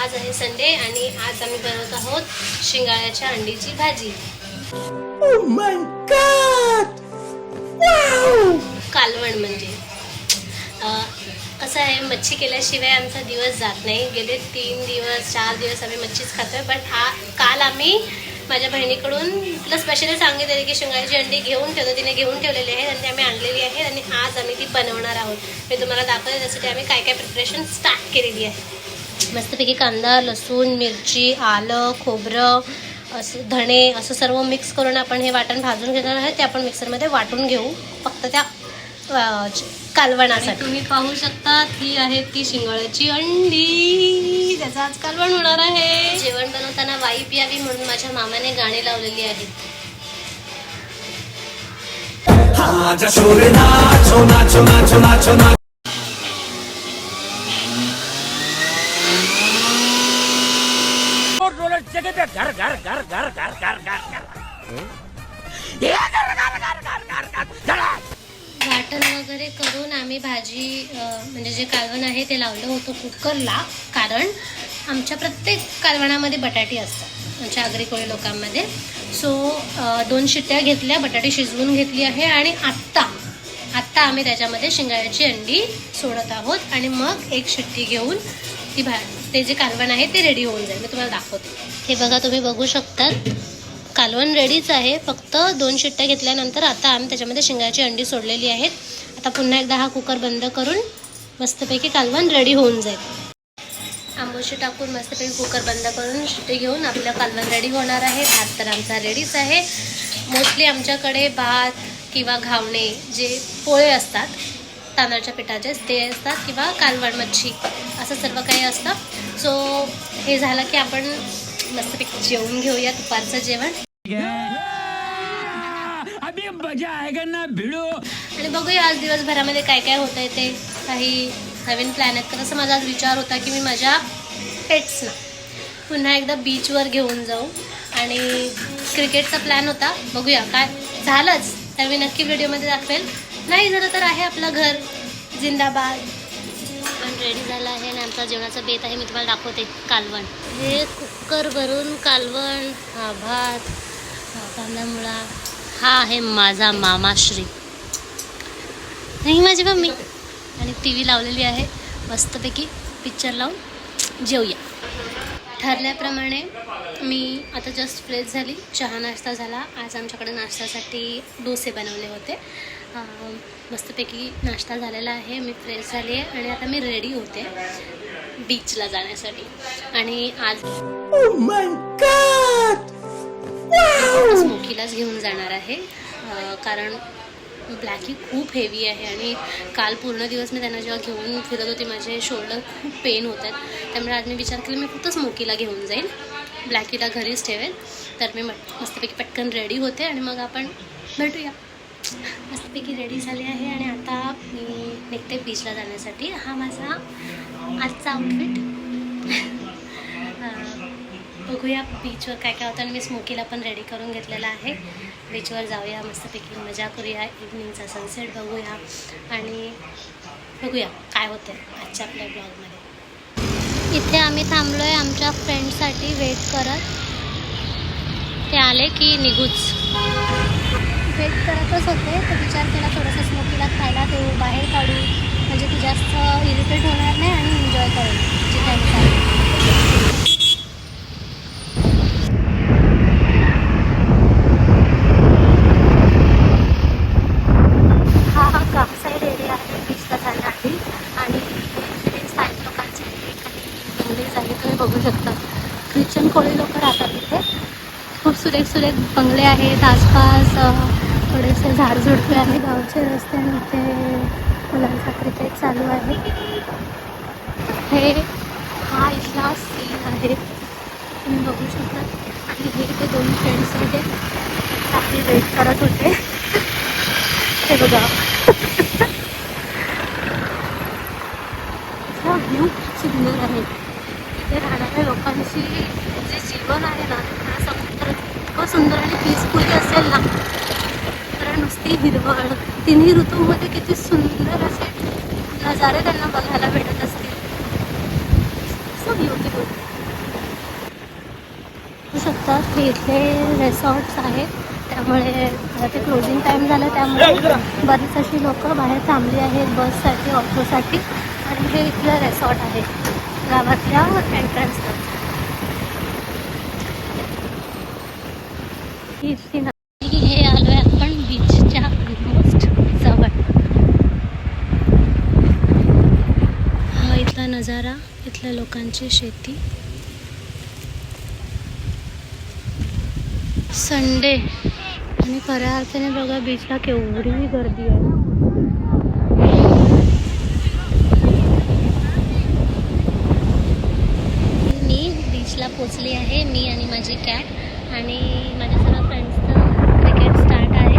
आज आहे संडे आणि आज आम्ही बनवत आहोत शिंगाळ्याच्या अंडीची भाजी। Oh my God! Wow! कालवण म्हणजे कसं आहे, मच्छी केल्याशिवाय आमचा दिवस जात नाही। गेले 3 दिवस 4 दिवस आम्ही मच्छीच खातोय, बट काल आम्ही माझ्या बहिणीकडून तुला स्पेशली सांगितलेले की शिंगाळ्याची अंडी घेऊन ठेवतो, तिने घेऊन ठेवलेली आहेत आणि ती आम्ही आणलेली आहे आणि आज आम्ही ती बनवणार आहोत। मी तुम्हाला दाखवते त्यासाठी आम्ही काय काय प्रिपरेशन स्टार्ट केलेली आहे। मस्तपैकी कांदा, लसूण, मिरची, आलं, खोबरं, असं धणे असं सर्व मिक्स करून आपण हे वाटण भाजून घेणार आहे। ते आपण मिक्सरमध्ये वाटून घेऊ फक्त त्या कालवणासाठी। तुम्ही पाहू शकता ही आहे ती शिंगाळ्याची अंडी, त्याचं आज कालवण होणार आहे। जेवण बनवताना वाईप यावी म्हणून माझ्या मामाने गाणी लावलेली आहेत। जगह पे घर घर घर घर घर घर घर वाटण वगैरे करून आम्ही भाजी म्हणजे जे कालवण आहे ते लावलं होतं कुकरला, कारण आमच्या प्रत्येक कालवणामध्ये बटाटे असतात आमच्या आगरी कोळी लोकांमध्ये। सो 2 शिट्ट्या घेतल्या, बटाटे शिजवून घेतली आहे आणि आत्ता आम्ही त्याच्यामध्ये शिंगाळ्याची अंडी सोडत आहोत आणि मग 1 शिट्टी घेऊन ती ते जे कालवण आहे ते रेडी होऊन जाईल। मी तुम्हाला दाखवते। हे बघा, तुम्ही बघू शकता कालवण रेडीच आहे, फक्त 2 शिट्ट्या घेतल्यानंतर आता आम्ही त्याच्यामध्ये शिंगाची अंडी सोडलेली आहेत। आता पुन्हा एकदा हा कुकर बंद करून मस्तपैकी कालवण रेडी होऊन जाईल। आंबोशी टाकून मस्तपैकी कुकर बंद करून शिट्टी घेऊन आपलं कालवण रेडी होणार आहे। भात तर आमचा रेडीच आहे। मोस्टली आमच्याकडे भात किंवा घावणे जे पोळे असतात तांदळाच्या पिठाचे ते असतात, किंवा कालवण मच्छी असं सर्व काही असतं। सो हे झालं की आपण मस्तपैकी जेवून घेऊया दुपारचं जेवण। अभी मजा आएगा ना भिड़ो। आणि बघूया आज दिवसभरामध्ये काय काय होतंय ते, काही नवीन प्लॅन आहेत का। तसं माझा आज विचार होता की मी माझ्या पेट्सना पुन्हा एकदा बीचवर घेऊन जाऊ आणि क्रिकेटचा प्लॅन होता। बघूया काय झालंच तर मी नक्की व्हिडिओमध्ये दाखवेल, नाही झालं तर आहे आपलं घर जिंदाबाद। पण रेडी झालं आहे आणि आमचा जेवणाचा बेत आहे, मी तुम्हाला दाखवते। कालवण हे कुकर भरून कालवण, हा भात, हा कांदा मुळा, हा आहे माझा मामाश्री आणि माझी मम्मी, आणि TV लावलेली आहे मस्तपैकी पिक्चर लावून जेवूया। ठरल्याप्रमाणे मी आता जस्ट फ्रेश झाली, चहा नाश्ता झाला। आज आमच्याकडे नाश्त्यासाठी डोसे बनवले होते। मस्तपैकी नाश्ता झालेला आहे, मी फ्रेश झाली आहे आणि आता मी रेडी होते बीचला जाण्यासाठी। आणि आज स्मोकीलाच घेऊन जाणार आहे, कारण ब्लॅकी खूप हेवी आहे आणि काल पूर्ण दिवस मी त्यांना जेव्हा घेऊन फिरत होते माझे शोल्डर खूप पेन होत आहेत। त्यामुळे आज मी विचार केला मी फक्त स्मोकीला घेऊन जाईल, ब्लॅकीला घरीच ठेवेल। तर मी मस्तपैकी पटकन रेडी होते आणि मग आपण भेटूया। मस्तपैकी रेडी झाली आहे आणि आता मी निघते बीचला जाण्यासाठी। हा माझा आजचा आउटफिट। बघूया बीचवर काय काय होतं आणि मी स्मोकीला पण रेडी करून घेतलेला आहे। बीचवर जाऊया, मस्तपैकी मजा करूया, इव्हनिंगचा सनसेट बघूया आणि बघूया काय होतं आजच्या आपल्या ब्लॉगमध्ये। इथे आम्ही थांबलो आहे आमच्या फ्रेंडसाठी वेट करत, ते आले की निघूच। वेट करतच होते तर विचार केला थोडंसं स्मोकीला खायला ते बाहेर काढू, म्हणजे ती जास्त इरिटेट होणार नाही आणि एन्जॉय करेल जे काही। हा गाव साईड एरिया आहे बीचला जाण्यासाठी आणि स्थानिक लोकांचे बंगलेज आहे, तुम्ही बघू शकता। ख्रिश्चन कोळी लोक राहतात इथे, खूप सुरेख सुरेख बंगले आहेत आसपास, थोडेसे झाडझुडपे आहे, गावचे रस्ते आणि इथे मुलांचा क्रिकेट चालू आहे। हा इथला सीन आहे, तुम्ही बघू शकता। आणि हे इथे 2 फ्रेंड्स आहेत, आपली वेट करत होते, हे बघा। हा व्ह्यू खूप सुंदर आहे, इथे राहणाऱ्या लोकांची जे जीवन आहे ना, समुद्र इतकं सुंदर आणि पीसफुली असेल ना, तर नुसती हिरवळ, 3 ऋतूमध्ये किती सुंदर असे नजारे त्यांना बघायला भेटत असतील। So beautiful. बघू शकता की इथे रिसॉर्ट्स आहेत, त्यामुळे आता ते क्लोजिंग टाईम झालं, त्यामुळे बरीच अशी लोक बाहेर थांबली आहेत बससाठी, ऑटोसाठी. आणि हे इथलं रिसॉर्ट आहे गावातल्या एंट्रन्सला. इथली हे आलो आहे आपण बीचच्या ऑलमोस्ट जवळ. हा इथला नजारा, इथल्या लोकांची शेती. संडे आणि खऱ्या अर्थाने बघा बीचला केवढी गर्दी आहे. मी बीचला पोचली आहे, मी आणि माझी कॅट. आणि माझ्या सर्व फ्रेंड्सचं क्रिकेट स्टार्ट आहे,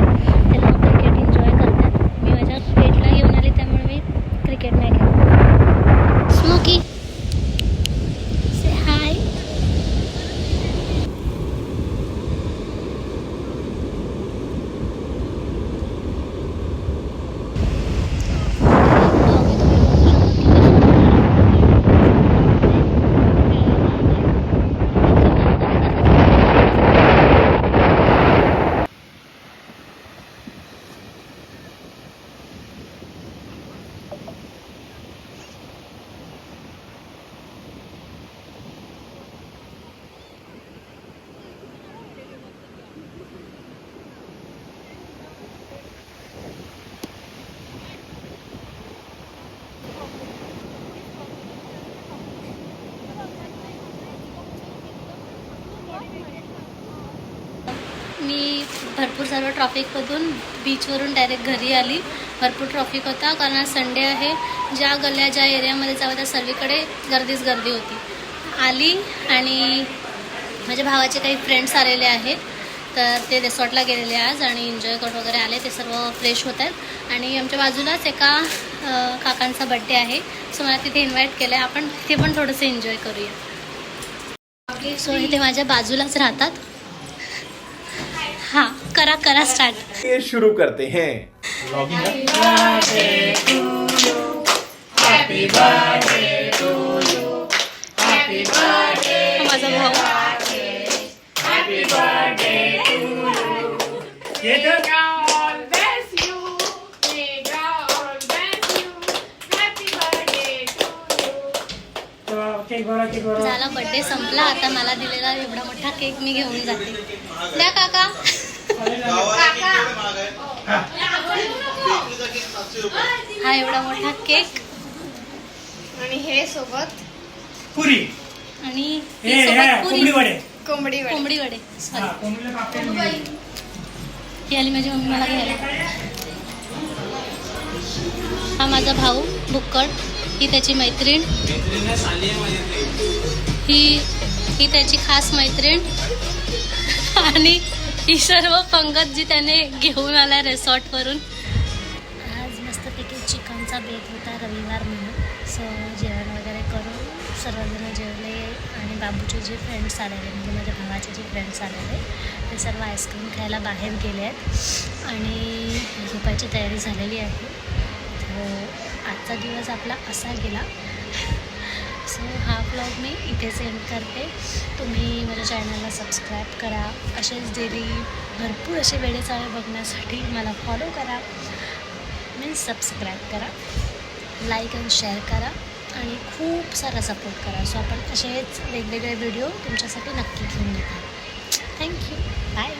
ते लोक क्रिकेट एन्जॉय करतात. मी माझ्या पेटला घेऊन आले, त्यामुळे मी क्रिकेट नाही खेळत. स्मोकी से हाय. मी भरपूर सर्व ट्रॉफिकमधून बीचवरून डायरेक्ट घरी आली. भरपूर ट्रॉफिक होता, कारण आज संडे आहे. ज्या गल्ल्या ज्या एरियामध्ये जावं त्या सर्वीकडे गर्दीच गर्दी होती. आली आणि माझ्या भावाचे काही फ्रेंड्स आलेले आहेत, तर ते रिसॉर्टला गेलेले आज आणि एन्जॉय करत वगैरे आले. ते सर्व फ्रेश होत आहेत. आणि आमच्या बाजूलाच एका काकांचा बड्डे आहे, सो मला तिथे इन्व्हाइट केलं आहे. आपण तिथे पण थोडंसं एन्जॉय करूया. सो इथे माझ्या बाजूलाच राहतात. हाँ, करा स्टार्ट. ये शुरू करते हैं. माझा भाऊ. झाला बर्थडे संपला. आता मला दिलेला एवढा मोठा केक मी घेऊन जाते. द्या काका. हा एवढा मोठा केक आणि हे सोबत पुरी आणि कोंबडी वडे. कोंबडी वडे. ही आली माझी मम्मी मला घ्यायला. हा माझा भाऊ बुक्कड, ही त्याची मैत्रीण, ही त्याची खास मैत्रीण. आणि ही सर्व पंगत जी त्याने घेऊन आला रिसॉर्टवरून. आज मस्तपैकी चिकनचा बेत होता, रविवार म्हणून. सो जेवण वगैरे करून सर्वजण जेवले. आणि बाबूचे जे फ्रेंड्स आलेले, म्हणजे माझ्या भावाचे जे फ्रेंड्स आलेले, ते सर्व आईस्क्रीम खायला बाहेर गेले आहेत. आणि झोपायची तयारी झालेली आहे. तर आजचा दिवस आपला असा गेला. सो हा ब्लॉग मी इथेच एंड करते. तुम्ही माझ्या चॅनलला सबस्क्राईब करा. असेच डेली भरपूर असे वेळेचाळे बघण्यासाठी मला फॉलो करा, मीन्स सबस्क्राईब करा, लाईक आणि शेअर करा आणि खूप सारा सपोर्ट करा. सो आपण असेच वेगवेगळे व्हिडिओ तुमच्यासाठी नक्की घेऊन येतो. थँक्यू. बाय.